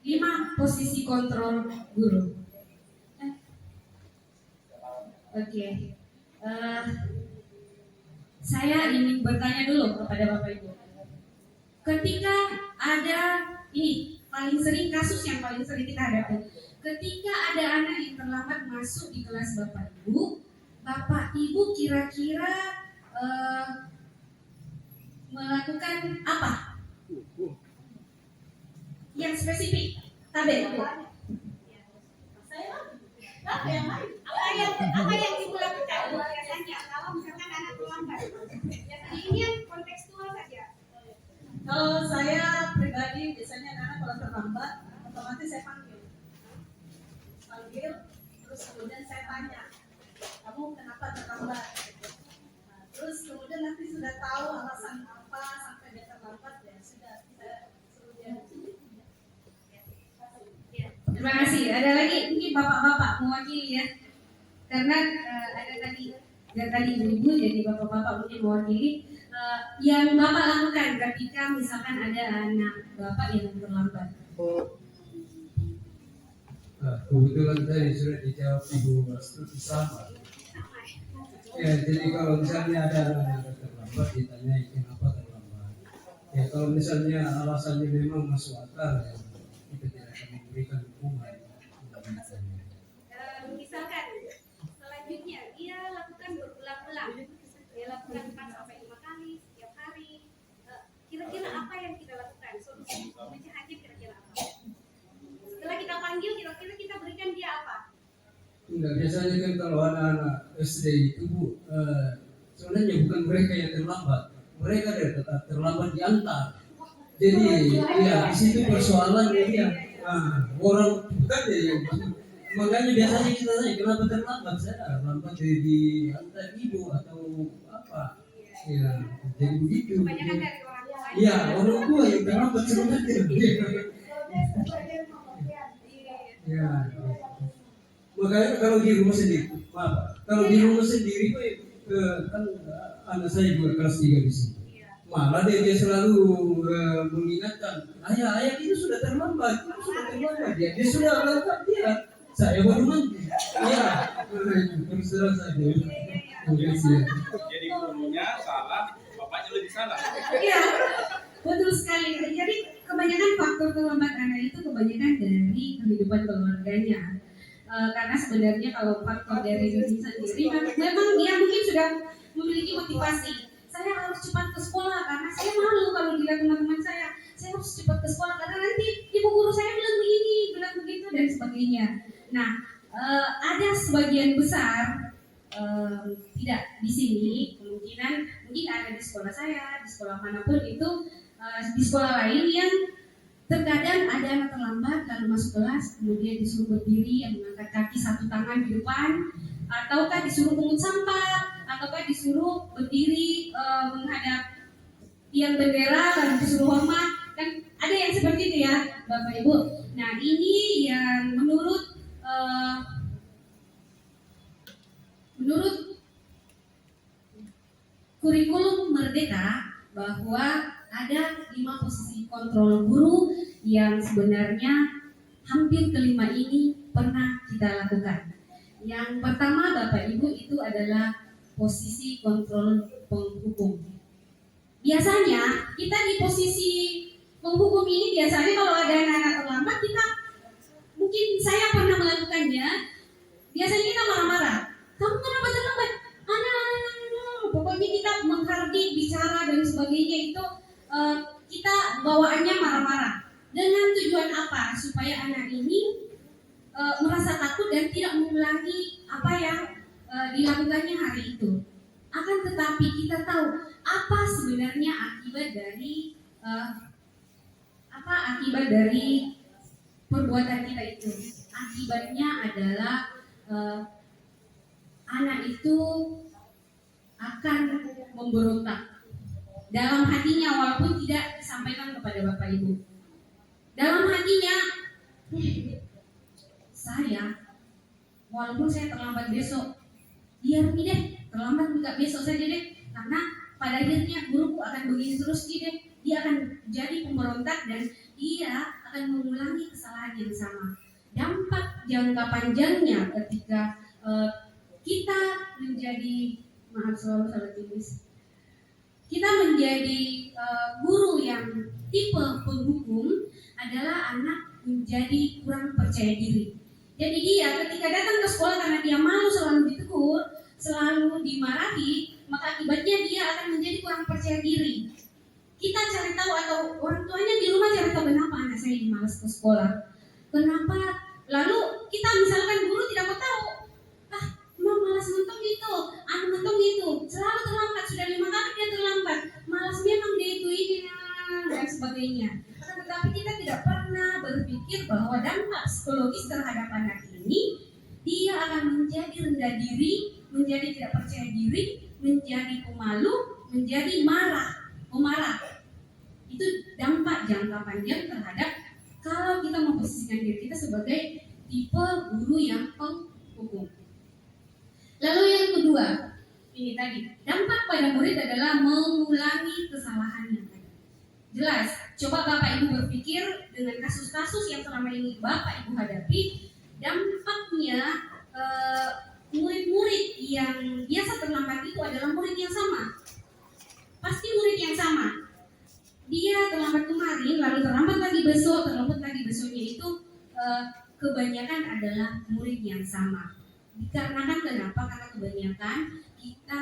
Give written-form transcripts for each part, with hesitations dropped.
5 posisi kontrol guru. Oke. Saya ingin bertanya dulu kepada Bapak Ibu. Ketika ada ini paling sering kasus yang paling sering kita hadapi. Ketika ada anak yang terlambat masuk di kelas Bapak Ibu kira-kira melakukan apa? Yang spesifik, tabel. Apa yang ibu lakukan biasanya kalau misalkan anak terlambat? Biasanya ini yang kontekstual saja. Kalau saya pribadi biasanya anak kalau terlambat otomatis saya panggil, terus kemudian saya tanya, kamu kenapa terlambat? Nah, terus kemudian nanti sudah tahu alasan apa sampai dia terlambat, ya sudah saya suruh dia. Terima kasih. Ada lagi mungkin bapak-bapak mewakili ya, karena ada tadi ibu-ibu, jadi bapak-bapak mungkin mewakili yang bapak lakukan ketika misalkan ada anak bapak yang terlambat. Kebetulan tadi sudah dijawab Ibu Astuti sama. Ya, jadi kalau misalnya ada anak terlambat ditanya kenapa terlambat. Ya kalau misalnya alasannya memang masuk akal, ya kita tidak akan memberikan hukuman. Misalkan selanjutnya dia lakukan berulang-ulang, dia lakukan 4-5 kali setiap hari. Kira-kira apa yang kita lakukan? Solusi pemecahannya kira-kira apa? Setelah kita panggil, kira-kira kita berikan dia apa? Enggak, biasanya kan kalau anak-anak SD itu sebenarnya bukan mereka yang terlambat, mereka tetap terlambat diantar. Jadi ya di situ persoalannya ya. Orang bukan ya, makanya biasanya kita tanya kenapa terlambat, saya lambat di antar ibu atau apa? Ya, jadi begitu. Kebanyakan dari orang tua. Iya, orang tua yang terlambat sebenarnya. Ya. Makanya kalau di rumah sendiri, kalau di rumah sendiri kan anak saya juga kelas 3 di sini. Malah dia selalu mengingatkan, ayah itu sudah terlambat, dia sudah melakukan dia. Saya baru nanti. Iya, terus saja. Jadi gurunya salah, bapaknya lebih salah. Iya, betul sekali. Jadi kebanyakan faktor terlambat anak itu kebanyakan dari kehidupan keluarganya. Karena sebenarnya kalau faktor dari diri sendiri, memang dia mungkin sudah memiliki motivasi. Saya harus cepat ke sekolah karena saya malu kalau dilihat teman-teman saya. Saya harus cepat ke sekolah karena nanti ibu guru saya bilang begini, bilang begitu dan sebagainya. Nah, ada sebagian besar tidak di sini, kemungkinan mungkin ada di sekolah saya, di sekolah manapun itu, di sekolah lain yang terkadang ada anak terlambat lalu masuk kelas, kemudian disuruh berdiri yang mengangkat kaki satu tangan di depan, ataukah disuruh pungut sampah, ataukah disuruh berdiri menghadap tiang bendera lalu disuruh hormat, kan ada yang seperti itu ya Bapak Ibu. Nah ini yang menurut kurikulum Merdeka bahwa ada 5 posisi kontrol guru yang sebenarnya hampir kelima ini pernah kita lakukan. Yang pertama Bapak Ibu itu adalah posisi kontrol penghukum. Biasanya kita di posisi penghukum ini biasanya kalau ada anak-anak terlambat kita, mungkin saya pernah melakukannya, biasanya kita marah-marah. Kamu kenapa terlambat? Pokoknya kita menghardik, bicara dan sebagainya itu kita bawaannya marah-marah. Dengan tujuan apa? Supaya anak ini merasa takut dan tidak mengulangi apa yang dilakukannya hari itu. Akan tetapi kita tahu apa sebenarnya akibat dari perbuatan kita itu. Akibatnya adalah anak itu akan memberontak dalam hatinya, walaupun tidak disampaikan kepada Bapak Ibu. Dalam hatinya, saya walaupun saya terlambat besok, biar deh terlambat juga besok saja deh, karena pada akhirnya guruku akan begini terus deh. Dia akan jadi pemberontak dan dia akan mengulangi kesalahan jangka panjangnya ketika kita menjadi, maaf selalu salah tulis, kita menjadi guru yang tipe penghukum adalah anak menjadi kurang percaya diri. Jadi dia ketika datang ke sekolah karena dia malu selalu ditegur, selalu dimarahi, maka akibatnya dia akan menjadi kurang percaya diri. Kita cari tahu atau orang tuanya di rumah cari tahu kenapa anak saya ini malas ke sekolah. Kenapa? Lalu kita misalkan guru tidak mau tahu. Emang malas nonton itu, nonton itu, selalu terlambat, sudah 5 kali dia terlambat. Malas memang dia itu ini dan sebagainya. Tetapi kita tidak pernah berpikir bahwa dampak psikologis terhadap anak ini, dia akan menjadi rendah diri, menjadi tidak percaya diri, menjadi pemalu, menjadi pemarah. Itu dampak jangka panjang terhadap kalau kita memposisikan diri kita sebagai tipe guru yang penghukum. Lalu yang kedua, ini tadi, dampak pada murid adalah mengulangi kesalahannya. Jelas, coba Bapak Ibu berpikir dengan kasus-kasus yang selama ini Bapak Ibu hadapi, dampaknya murid-murid yang biasa terlambat itu adalah murid yang sama. Pasti murid yang sama. Dia terlambat kemarin, lalu terlambat lagi besoknya itu kebanyakan adalah murid yang sama. Dikarenakan kenapa? Karena kebanyakan kita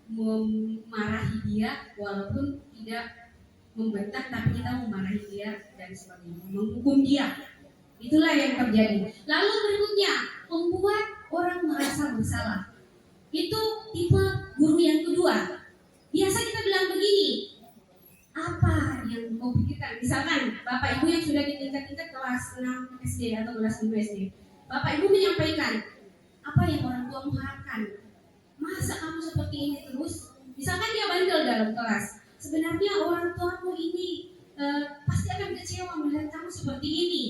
memarahi dia walaupun tidak membentak, tapi kita memarahi dia dan sebagainya, menghukum dia. Itulah yang terjadi. Lalu berikutnya, membuat orang merasa bersalah. Itu tipe guru yang kedua. Biasa kita bilang begini, apa yang kau pikirkan? Misalkan Bapak Ibu yang sudah di tingkat kelas 6 SD atau kelas 5 SD, Bapak Ibu menyampaikan, apa yang orang tua mengharapkan? Masa kamu seperti ini terus? Misalkan dia bandel dalam kelas. Sebenarnya orang tuamu ini pasti akan kecewa melihat kamu seperti ini.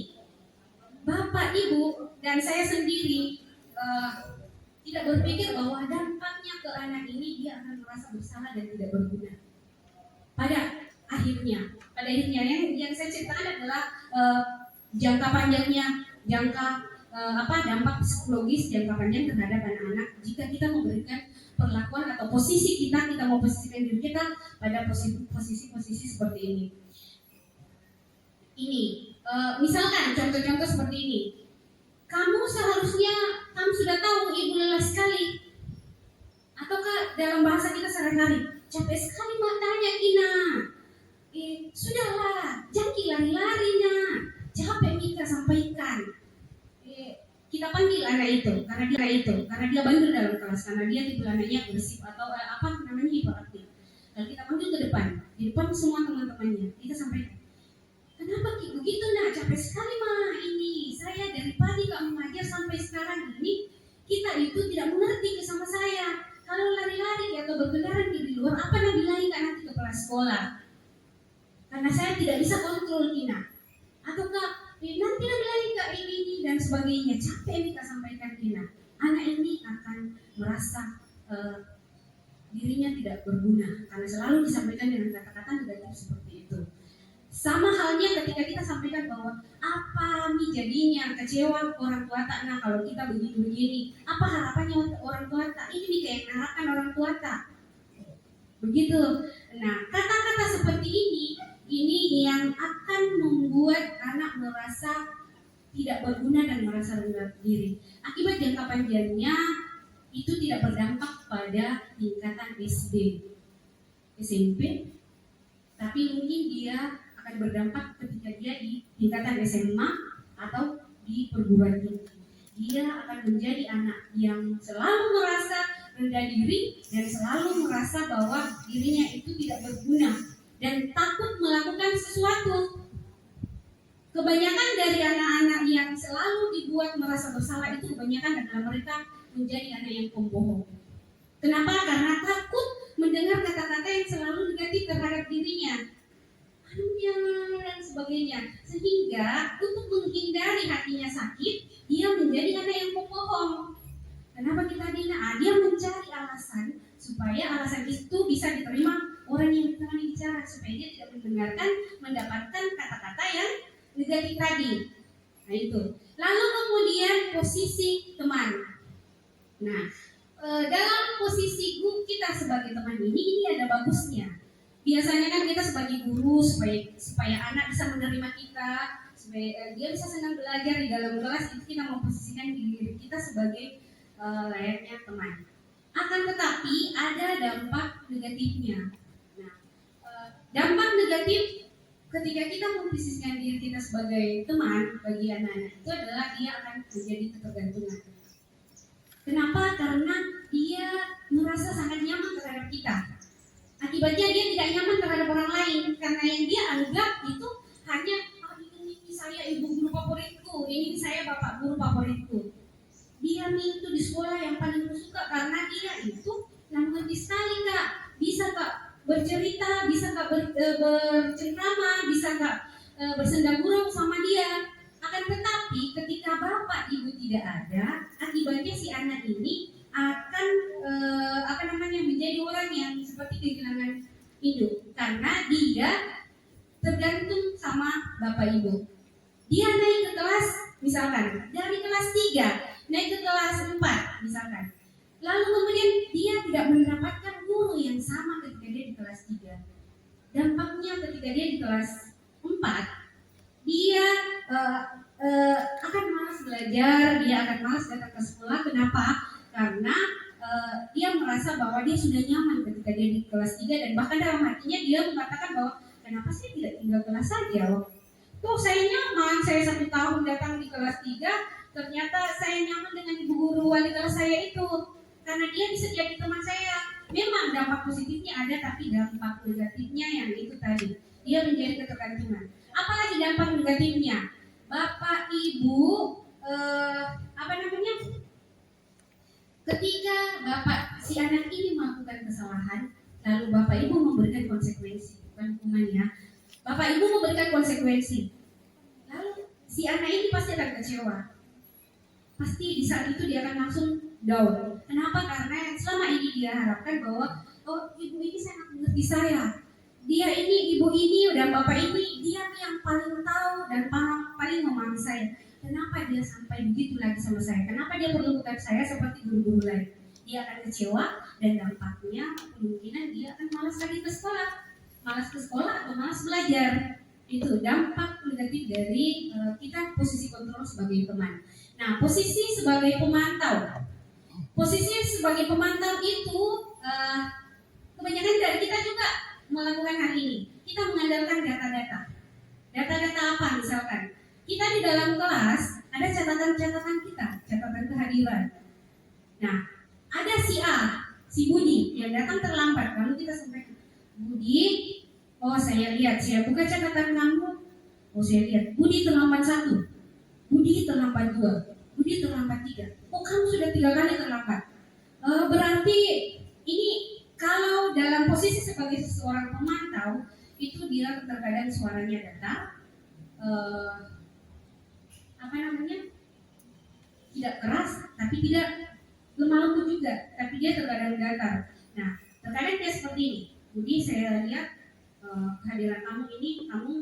Bapak, Ibu, dan saya sendiri tidak berpikir bahwa dampaknya ke anak ini dia akan merasa bersalah dan tidak berguna. Pada akhirnya yang saya ceritakan adalah jangka panjangnya, dampak psikologis jangka panjang terhadap anak-anak jika kita memberikan perlakuan atau posisi kita memposisikan diri kita pada posisi seperti ini. Misalkan contoh-contoh seperti ini. Kamu sudah tahu ibu lelah sekali. Ataukah dalam bahasa kita sehari-hari, capek sekali matanya Ina. Sudahlah, jangan lari-lari nak. Capek Mika sampaikan. Kita panggil anak itu karena dia bandel dalam kelas, karena dia tipe anaknya agresif atau hiperaktif. Lalu kita panggil ke depan, di depan semua teman-temannya. Kita sampaikan, kenapa begitu nak? Capek sekali mah ini. Saya dari pagi kamu mengajar sampai sekarang ini, kita itu tidak mengerti sama saya. Kalau lari-lari atau berkeliaran di luar, apa nak bilangin kak nanti ke kepala sekolah? Karena saya tidak bisa kontrol Kina. Ataukah nanti nak bilangin kak ini dan sebagainya. Capek kita sampaikan Kina. Anak ini akan merasa dirinya tidak berguna karena selalu disampaikan dengan kata-kata negatif seperti itu. Sama halnya ketika kita sampaikan bahwa apa nih jadinya kecewa orang tua tak, nah kalau kita begini, apa harapannya orang tua tak, ini nih kayak harapan orang tua tak. Begitu. Nah, kata-kata seperti ini yang akan membuat anak merasa tidak berguna dan merasa rendah diri. Akibat jangka panjangnya itu tidak berdampak pada tingkatan SD, SMP, tapi mungkin dia akan berdampak ketika dia di tingkatan SMA atau di perguruan tinggi. Dia akan menjadi anak yang selalu merasa rendah diri dan selalu merasa bahwa dirinya itu tidak berguna dan takut melakukan sesuatu. Kebanyakan dari anak-anak yang selalu dibuat merasa bersalah itu kebanyakan adalah mereka menjadi anak yang pembohong. Kenapa? Karena takut mendengar kata-kata yang selalu negatif terhadap dirinya. Dan sebagainya. Sehingga untuk menghindari hatinya sakit, dia menjadi anak yang pembohong. Kenapa kita dina? Dia mencari alasan supaya alasan itu bisa diterima orang yang ditemani bicara, supaya dia tidak mendapatkan kata-kata yang negatif tadi. Nah itu. Lalu kemudian posisi teman. Nah, dalam posisi kita sebagai teman ini ada bagusnya. Biasanya kan kita sebagai guru supaya anak bisa menerima kita, supaya dia bisa senang belajar di dalam kelas, itu kita memposisikan diri kita sebagai layaknya teman. Akan tetapi ada dampak negatifnya. Nah, dampak negatif ketika kita memposisikan diri kita sebagai teman bagi anak-anak itu adalah dia akan menjadi ketergantungan. Kenapa? Karena dia merasa sangat nyaman terhadap kita. Akibatnya dia tidak nyaman terhadap orang lain karena yang dia anggap itu hanya ini saya ibu guru favoritku, ini saya bapak guru favoritku. Dia itu di sekolah yang paling suka karena dia itu yang mengerti sekali Kak, bisa Kak bercerita, bisa Kak bercengkrama, bisa Kak bersenda gurau sama dia. Akan tetapi ketika bapak ibu tidak ada, akibatnya si anak ini akan menjadi orang yang seperti kehilangan hidup karena dia tergantung sama bapak ibu. Dia naik ke kelas misalkan dari kelas 3 naik ke kelas 4 misalkan. Lalu kemudian dia tidak mendapatkan guru yang sama ketika dia di kelas 3. Dampaknya ketika dia di kelas 4 dia akan malas belajar, dia akan malas datang ke sekolah. Kenapa? Karena dia merasa bahwa dia sudah nyaman ketika dia di kelas 3 dan bahkan dalam hatinya dia mengatakan bahwa kenapa saya tidak tinggal kelas saja? Tuh saya nyaman, saya 1 tahun datang di kelas 3, ternyata saya nyaman dengan ibu guru wali kelas saya itu karena dia bisa jadi teman saya. Memang dampak positifnya ada, tapi dampak negatifnya yang itu tadi, dia menjadi ketergantungan. Apalagi dampak negatifnya, bapak ibu ketika bapak si anak ini melakukan kesalahan, lalu bapak ibu memberikan konsekuensi, bukan hukuman ya. Bapak ibu memberikan konsekuensi, lalu si anak ini pasti akan kecewa. Pasti di saat itu dia akan langsung down. Kenapa? Karena selama ini dia harapkan bahwa ibu ini sangat mengerti saya. Dia ini, ibu ini, dan bapak ini, dia yang paling tahu dan paling memahami saya. Kenapa dia sampai begitu lagi sama saya? Kenapa dia perlukan saya seperti guru-guru lain? Dia akan kecewa dan dampaknya kemungkinan dia akan malas lagi ke sekolah. Malas ke sekolah atau malas belajar. Itu dampak negatif dari kita posisi kontrol sebagai teman. Nah, posisi sebagai pemantau. Posisi sebagai pemantau itu kebanyakan dari kita juga melakukan hal ini. Kita mengandalkan data-data. Data-data apa misalkan? Kita di dalam kelas ada catatan-catatan kita, catatan kehadiran. Nah, ada si A, si Budi yang datang terlambat. Lalu kita sampaikan, Budi, saya lihat, saya buka catatan kamu. Saya lihat, Budi terlambat 1, Budi terlambat 2, Budi terlambat 3. Kamu sudah 3 kali terlambat. Berarti ini kalau dalam posisi sebagai seorang pemantau itu dia terkadang suaranya datar, tidak keras, tapi tidak lemah lembut juga, tapi dia terkadang datar. Nah, terkadang dia seperti ini. Budi, saya lihat kehadiran kamu ini, kamu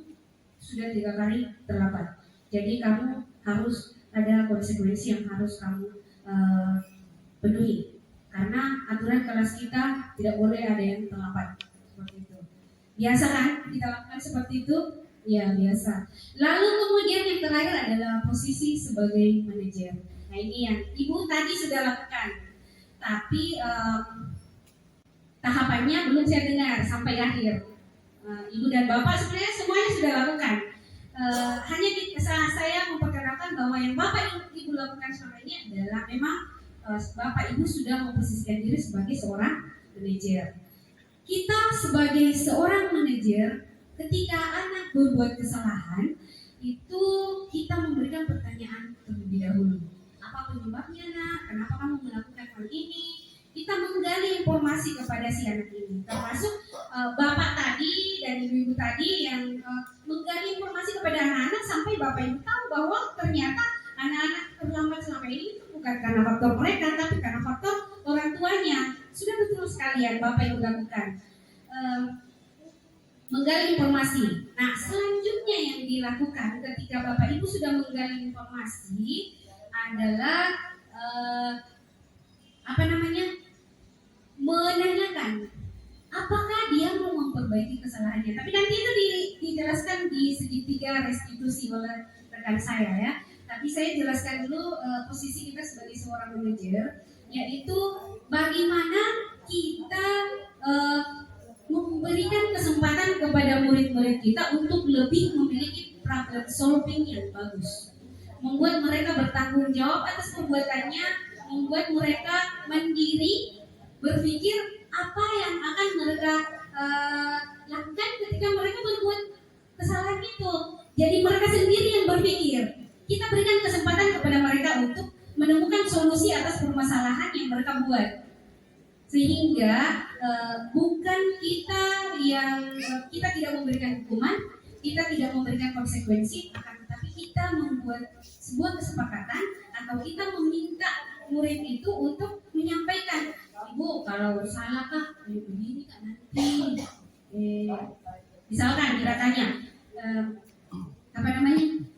sudah 3 kali terlambat. Jadi kamu harus ada konsekuensi yang harus kamu penuhi. Karena aturan kelas kita tidak boleh ada yang terlambat. Seperti itu. Biasa kan kita lakukan seperti itu? Ya, biasa. Lalu kemudian yang terakhir adalah posisi sebagai manajer. Nah, ini yang ibu tadi sudah lakukan. Tapi tahapannya belum saya dengar sampai akhir. Ibu dan bapak sebenarnya semuanya sudah lakukan. Hanya saya memperkenalkan bahwa yang bapak ibu lakukan selama ini adalah memang bapak ibu sudah memposisikan diri sebagai seorang manajer. Kita sebagai seorang manajer, ketika anak berbuat kesalahan, itu kita memberikan pertanyaan terlebih dahulu. Apa penyebabnya nak? Kenapa kamu melakukan hal ini? Kita menggali informasi kepada si anak ini, termasuk bapak tadi dan ibu-ibu tadi yang menggali informasi kepada anak-anak sampai bapak ibu tahu bahwa ternyata anak-anak terlambat selama ini bukan karena faktor mereka, tapi karena faktor orang tuanya. Sudah betul sekalian bapak ibu lakukan. menggali informasi. Nah, selanjutnya yang dilakukan ketika Bapak Ibu sudah menggali informasi adalah menanyakan apakah dia mau memperbaiki kesalahannya. Tapi nanti itu dijelaskan di segitiga restitusi oleh rekan saya ya. Tapi saya jelaskan dulu posisi kita sebagai seorang manajer, yaitu bagaimana kita memberikan kesempatan kepada murid-murid kita untuk lebih memiliki problem solving yang bagus, membuat mereka bertanggung jawab atas perbuatannya, membuat mereka mandiri, berpikir apa yang akan mereka lakukan ketika mereka berbuat kesalahan itu. Jadi mereka sendiri yang berpikir. Kita berikan kesempatan kepada mereka untuk menemukan solusi atas permasalahan yang mereka buat. Sehingga bukan kita yang kita tidak memberikan hukuman, kita tidak memberikan konsekuensi, akan tetapi kita membuat sebuah kesepakatan atau kita meminta murid itu untuk menyampaikan, Ibu kalau salah Kak, begini Kak nanti. Misalkan kita tanya,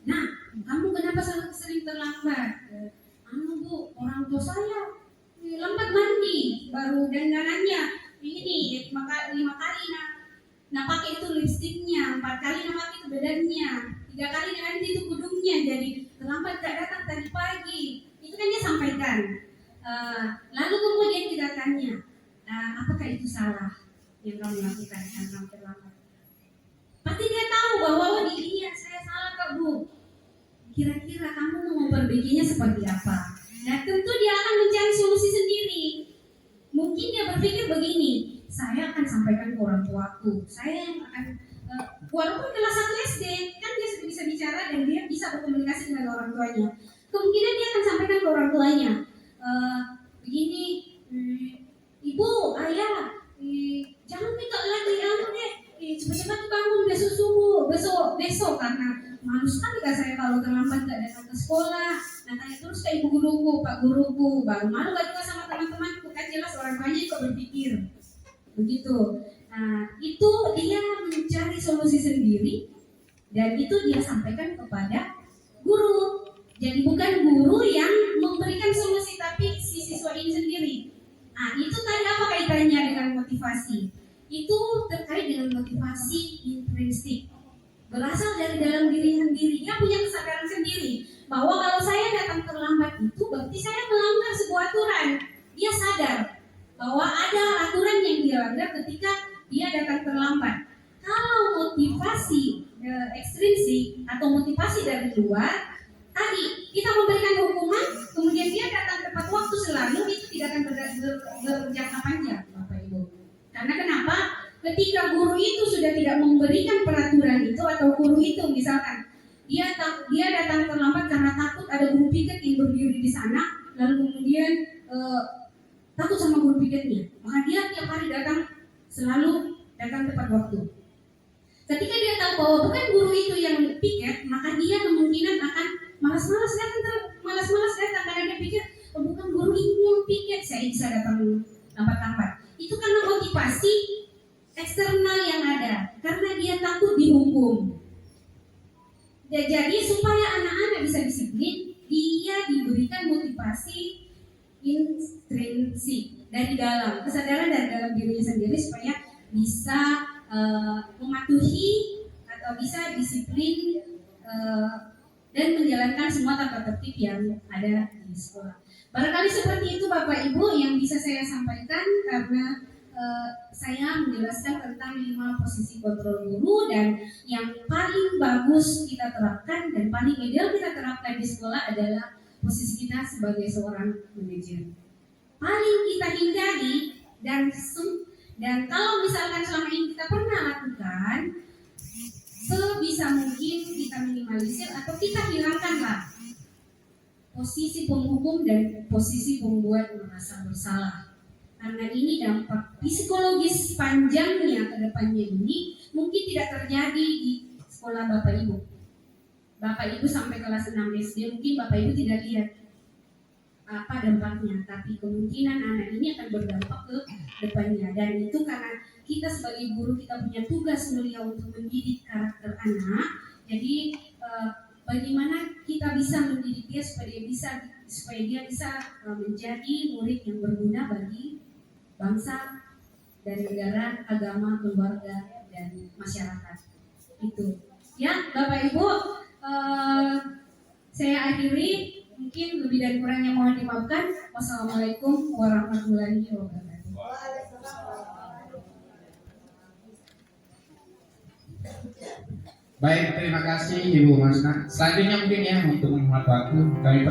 nah kamu kenapa sering terlambat? Bu, orang tua saya lambat mandi, baru dandanannya ini 5 kali nah pakai itu lipstiknya, 4 kali nah pakai itu badannya, 3 kali nanti itu kudungnya, jadi terlambat gak datang tadi pagi. Itu kan dia sampaikan. Lalu kemudian kita tanya, apakah itu salah yang kamu lakukan karena terlambat? Pasti dia tahu bahwa iya saya salah Kak Bu. Kira-kira kamu mau memperbaikinya seperti apa? Nah tentu dia akan mencari solusi sendiri. Mungkin dia berpikir begini, saya akan sampaikan ke orang tuaku, saya yang akan walaupun kelas 1 SD kan dia bisa bicara dan dia bisa berkomunikasi dengan orang tuanya. Kemungkinan dia akan sampaikan ke orang tuanya, begini, Ibu, Ayah, jangan minta lagi deh, cepat-cepat bangun besok subuh, besok karena malu sekali Kak saya kalau terlambat gak datang ke sekolah. Nah tanya terus ke ibu guruku, Pak guruku, baru malu gak juga sama teman-temanku. Kan jelas orang tuanya juga berpikir begitu. Nah itu dia mencari solusi sendiri dan itu dia sampaikan kepada guru. Jadi bukan guru yang memberikan solusi, tapi si siswa ini sendiri. Nah itu tadi apa kaitannya dengan motivasi? Itu terkait dengan motivasi intrinsik, berasal dari dalam diri sendiri. Dia punya kesadaran sendiri bahwa kalau saya datang terlambat itu berarti saya melanggar sebuah aturan. Dia sadar bahwa ada aturan yang dia langgar ketika dia datang terlambat. Kalau motivasi ekstrinsik atau motivasi dari luar, tadi kita memberikan hukuman, kemudian dia datang tepat waktu selalu, itu tidak akan berjangka panjang, Bapak Ibu. Karena kenapa? Ketika guru itu sudah tidak memberikan peraturan itu, atau guru itu misalkan dia datang terlambat karena takut ada guru piket yang berdiri di sana, lalu kemudian takut sama guru piketnya, maka dia tiap hari selalu datang tepat waktu. Ketika dia tahu bahwa bukan guru itu yang piket, maka dia kemungkinan akan malas-malas datang karena dia pikir bukan guru ini yang piket, saya bisa datang lambat-lambat. Itu karena motivasi eksternal yang ada, karena dia takut dihukum. Jadi supaya anak-anak bisa disiplin, dia diberikan motivasi intrinsik dari dalam, kesadaran dari dalam dirinya sendiri supaya bisa mematuhi atau bisa disiplin dan menjalankan semua tata tertib yang ada di sekolah. Barangkali seperti itu Bapak Ibu yang bisa saya sampaikan, karena saya menjelaskan tentang 5 posisi kontrol guru dan yang paling bagus kita terapkan dan paling ideal kita terapkan di sekolah adalah posisi kita sebagai seorang manajer. Paling kita hindari dan kalau misalkan selama ini kita pernah lakukan, sebisa mungkin kita minimalisir atau kita hilangkanlah posisi penghukum dan posisi pembuat merasa bersalah. Karena ini dampak psikologis panjangnya ke depannya ini mungkin tidak terjadi di sekolah Bapak Ibu. Bapak Ibu sampai kelas 6 SD mungkin Bapak Ibu tidak lihat apa dampaknya, tapi kemungkinan anak ini akan berdampak ke depannya, dan itu karena kita sebagai guru kita punya tugas mulia untuk mendidik karakter anak. Jadi bagaimana kita bisa mendidik dia supaya dia bisa menjadi murid yang berguna bagi bangsa dan negara, agama, keluarga, dan masyarakat. Itu ya Bapak Ibu, saya akhiri. Mungkin lebih dan kurangnya mohon dimaafkan. Wassalamualaikum warahmatullahi wabarakatuh. Baik, terima kasih Ibu Masna. Selanjutnya mungkin ya untuk menghemat waktu kami